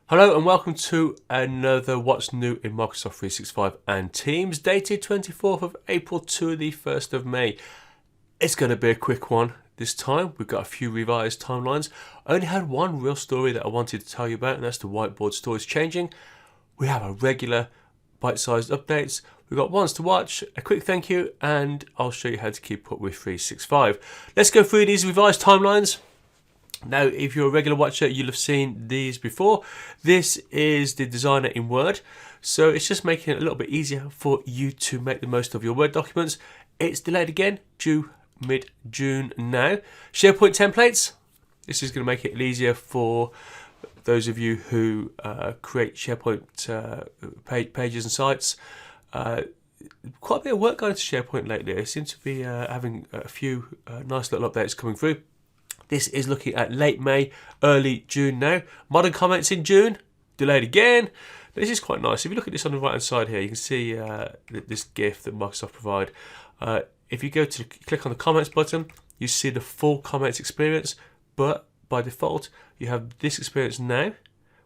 Hello and welcome to another What's New in Microsoft 365 and Teams, dated 24th of April to the 1st of May. It's going to be a quick one this time. We've got a few revised timelines. I only had one real story that I wanted to tell you about, and that's the Whiteboard store is changing. We have a regular bite-sized updates. We've got ones to watch, a quick thank you, and I'll show you how to keep up with 365. Let's go through these revised timelines. Now, if you're a regular watcher, you'll have seen these before. This is the designer in Word. So it's just making it a little bit easier for you to make the most of your Word documents. It's delayed again, due mid-June now. SharePoint templates. This is going to make it easier for those of you who create SharePoint pages and sites. Quite a bit of work going to SharePoint lately. I seem to be having a few nice little updates coming through. This is looking at late May, early June now. Modern comments in June, delayed again. This is quite nice. If you look at this on the right hand side here, you can see this GIF that Microsoft provide. If you go to click on the comments button, you see the full comments experience, but by default, you have this experience now,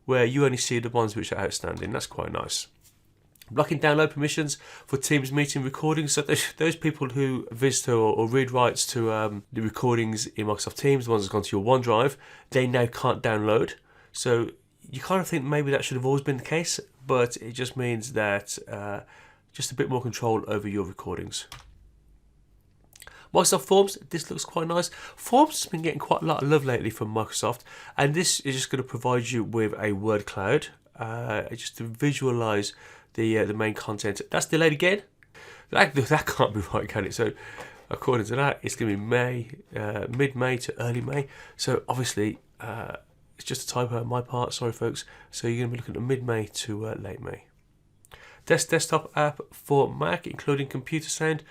where you only see the ones which are outstanding. That's quite nice. Blocking download permissions for Teams meeting recordings. So those people who visit or read writes to the recordings in Microsoft Teams, the ones that have gone to your OneDrive, they now can't download. So you kind of think maybe that should have always been the case, but it just means that just a bit more control over your recordings. Microsoft Forms, this looks quite nice. Forms has been getting quite a lot of love lately from Microsoft, and this is just going to provide you with a word cloud just to visualize the main content. That's delayed again. That can't be right, can it? So according to that, it's going to be May, mid-May to early May. So obviously, it's just a typo on my part. Sorry, folks. So you're going to be looking at mid-May to late May. Desktop app for Mac, including computer sound.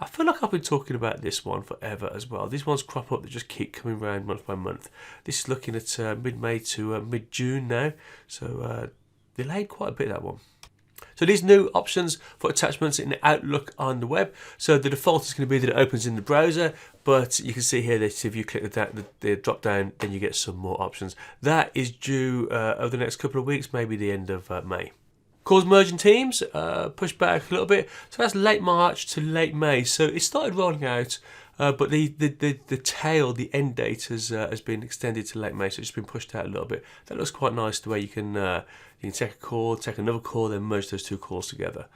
I feel like I've been talking about this one forever as well. These ones crop up that just keep coming around month by month. This is looking at mid-May to mid-June now. So delayed quite a bit, that one. So these new options for attachments in Outlook on the web. So the default is going to be that it opens in the browser, but you can see here that if you click the drop down, then you get some more options. That is due over the next couple of weeks, maybe the end of May. Calls merging teams, pushed back a little bit. So that's late March to late May. So it started rolling out, but the tail, the end date has been extended to late May. So it's been pushed out a little bit. That looks quite nice, the way you can take a call, take another call, then merge those two calls together.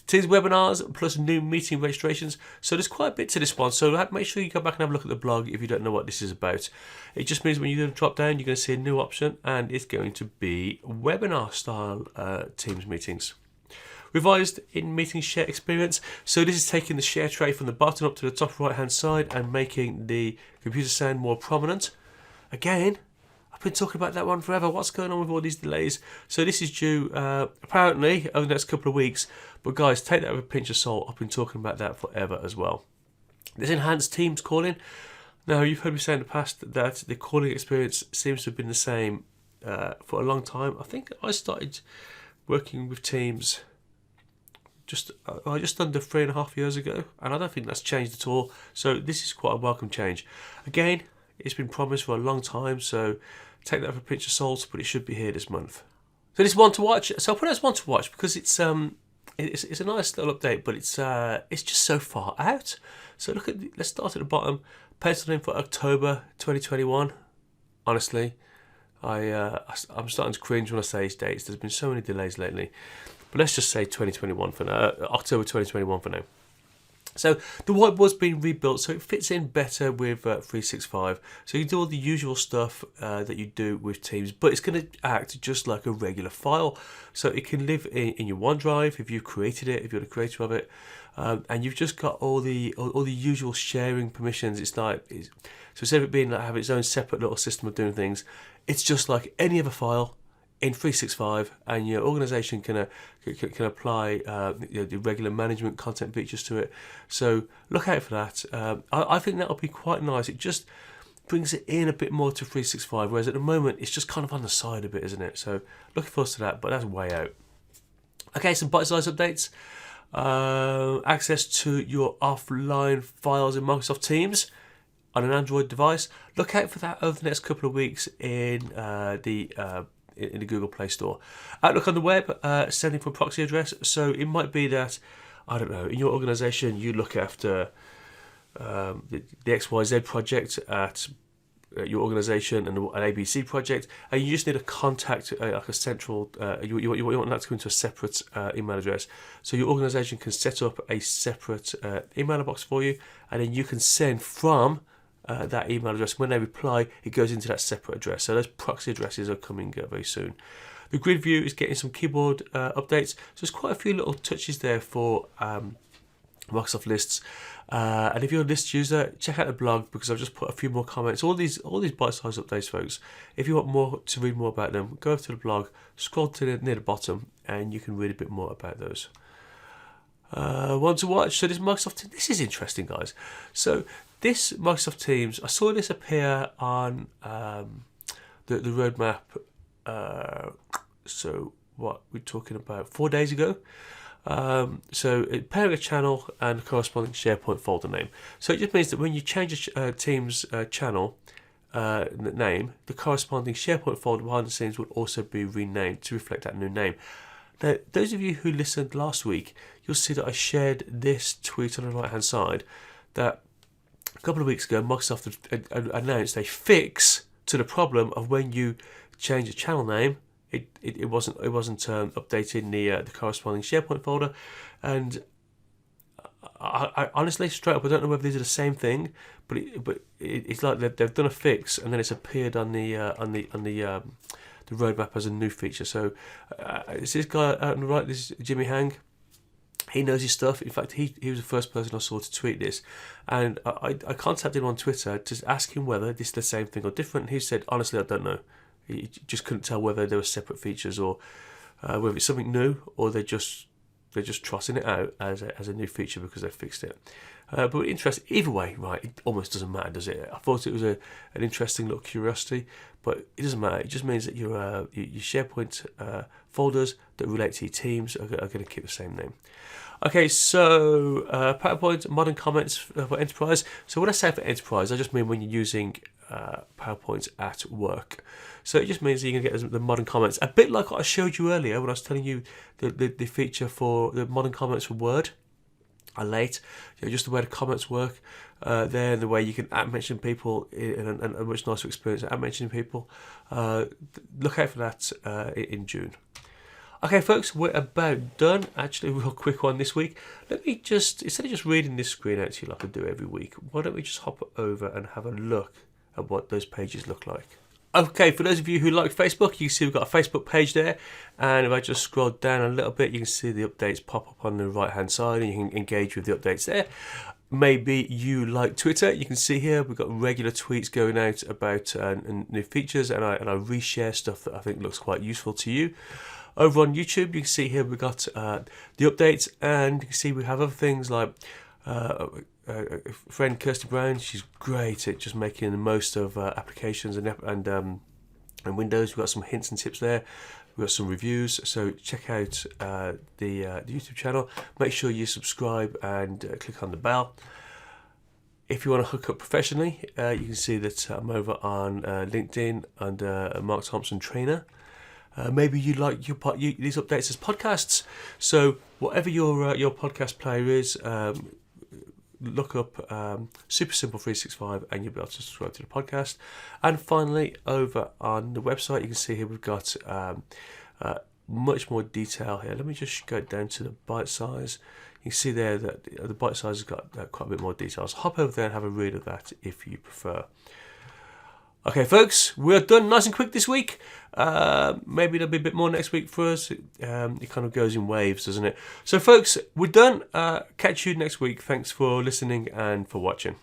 Teams webinars plus new meeting registrations. So there's quite a bit to this one. So make sure you go back and have a look at the blog if you don't know what this is about. It just means when you do the drop down, you're going to see a new option, and it's going to be webinar style Teams meetings. Revised in meeting share experience. So this is taking the share tray from the bottom up to the top right hand side and making the computer sound more prominent. Again, I've been talking about that one forever. What's going on with all these delays? So this is due apparently over the next couple of weeks. But guys, take that with a pinch of salt. I've been talking about that forever as well. This enhanced Teams calling. Now, you've heard me say in the past that the calling experience seems to have been the same for a long time. I think I started working with Teams just under 3.5 years ago, and I don't think that's changed at all. So this is quite a welcome change. Again, it's been promised for a long time, so take that with a pinch of salt, but it should be here this month. So this is one to watch. So I'll put it as one to watch because it's a nice little update, but it's just so far out. So let's start at the bottom. Penciled in for October 2021. Honestly, I'm starting to cringe when I say these dates. There's been so many delays lately, but let's just say 2021 for now. October 2021 for now. So the whiteboard's been rebuilt so it fits in better with 365. So you can do all the usual stuff that you do with Teams, but it's going to act just like a regular file. So it can live in your OneDrive if you've created it, if you're the creator of it, and you've just got all the usual sharing permissions. So instead of it being like having its own separate little system of doing things, it's just like any other file in 365, and your organization can apply the regular management content features to it. So look out for that. I think that'll be quite nice. It just brings it in a bit more to 365, whereas at the moment it's just kind of on the side a bit, isn't it? So looking forward to that, but that's way out. Okay, some bite-sized updates. Access to your offline files in Microsoft Teams on an Android device. Look out for that over the next couple of weeks in the in the Google Play Store. Outlook on the web, sending from proxy address. So it might be that, I don't know, in your organization you look after the XYZ project at your organization and an ABC project, and you just need a contact, like a central, you want that to go into a separate email address. So your organization can set up a separate email box for you, and then you can send from that email address. When they reply, it goes into that separate address. So those proxy addresses are coming very soon. The grid view is getting some keyboard updates. So there's quite a few little touches there for Microsoft Lists. And if you're a list user, check out the blog, because I've just put a few more comments. All these bite-sized updates, folks. If you want more to read more about them, go over to the blog, scroll to near the bottom, and you can read a bit more about those. One to watch. So this Microsoft Teams, this is interesting, guys. So this Microsoft Teams, I saw this appear on the roadmap. So what we're talking about 4 days ago. So pairing a channel and corresponding SharePoint folder name. So it just means that when you change a Teams channel name, the corresponding SharePoint folder behind the scenes will also be renamed to reflect that new name. Now, those of you who listened last week, you'll see that I shared this tweet on the right hand side that a couple of weeks ago Microsoft announced a fix to the problem of when you change a channel name. It wasn't updating the corresponding SharePoint folder, and I honestly, straight up, I don't know whether these are the same thing, but it's like they've done a fix and then it's appeared on the roadmap as a new feature. So it's this guy out on the right, this is Jimmy Hang. He knows his stuff. In fact, he was the first person I saw to tweet this, and I contacted him on Twitter to ask him whether this is the same thing or different. He said, honestly, I don't know. He just couldn't tell whether there were separate features or whether it's something new or they're just trotting it out as a new feature because they fixed it. But interesting, either way, right? It almost doesn't matter, does it? I thought it was an interesting little curiosity, but it doesn't matter. It just means that your SharePoint folders that relate to your teams are going to keep the same name. Okay, so PowerPoint modern comments for enterprise. So when I say for enterprise, I just mean when you're using PowerPoint at work. So it just means that you can get the modern comments, a bit like what I showed you earlier when I was telling you the feature for the modern comments for Word. Are late, just the way the comments work there, and the way you can mention people in a much nicer experience at mentioning people. Look out for that in June. Okay, folks, we're about done. Actually, a real quick one this week. Let me just, instead of just reading this screen out to you like I do every week, why don't we just hop over and have a look at what those pages look like. Okay, for those of you who like Facebook, you can see we've got a Facebook page there, and if I just scroll down a little bit, you can see the updates pop up on the right hand side, and you can engage with the updates there. Maybe you like Twitter. You can see here we've got regular tweets going out about new features, and I reshare stuff that I think looks quite useful to you. Over on YouTube, you can see here we've got the updates, and you can see we have other things like friend Kirsty Brown. She's great at just making the most of applications and Windows. We've got some hints and tips there. We've got some reviews, so check out the YouTube channel. Make sure you subscribe and click on the bell. If you want to hook up professionally, you can see that I'm over on LinkedIn under Mark Thompson Trainer. Maybe you like these updates as podcasts. So whatever your podcast player is, look up Super Simple 365 and you'll be able to subscribe to the podcast. And finally, over on the website, you can see here we've got much more detail here. Let me just go down to the bite size. You can see there that the bite size has got quite a bit more details. Hop over there and have a read of that if you prefer. Okay, folks, we're done nice and quick this week. Maybe there'll be a bit more next week for us. It kind of goes in waves, doesn't it? So, folks, we're done. Catch you next week. Thanks for listening and for watching.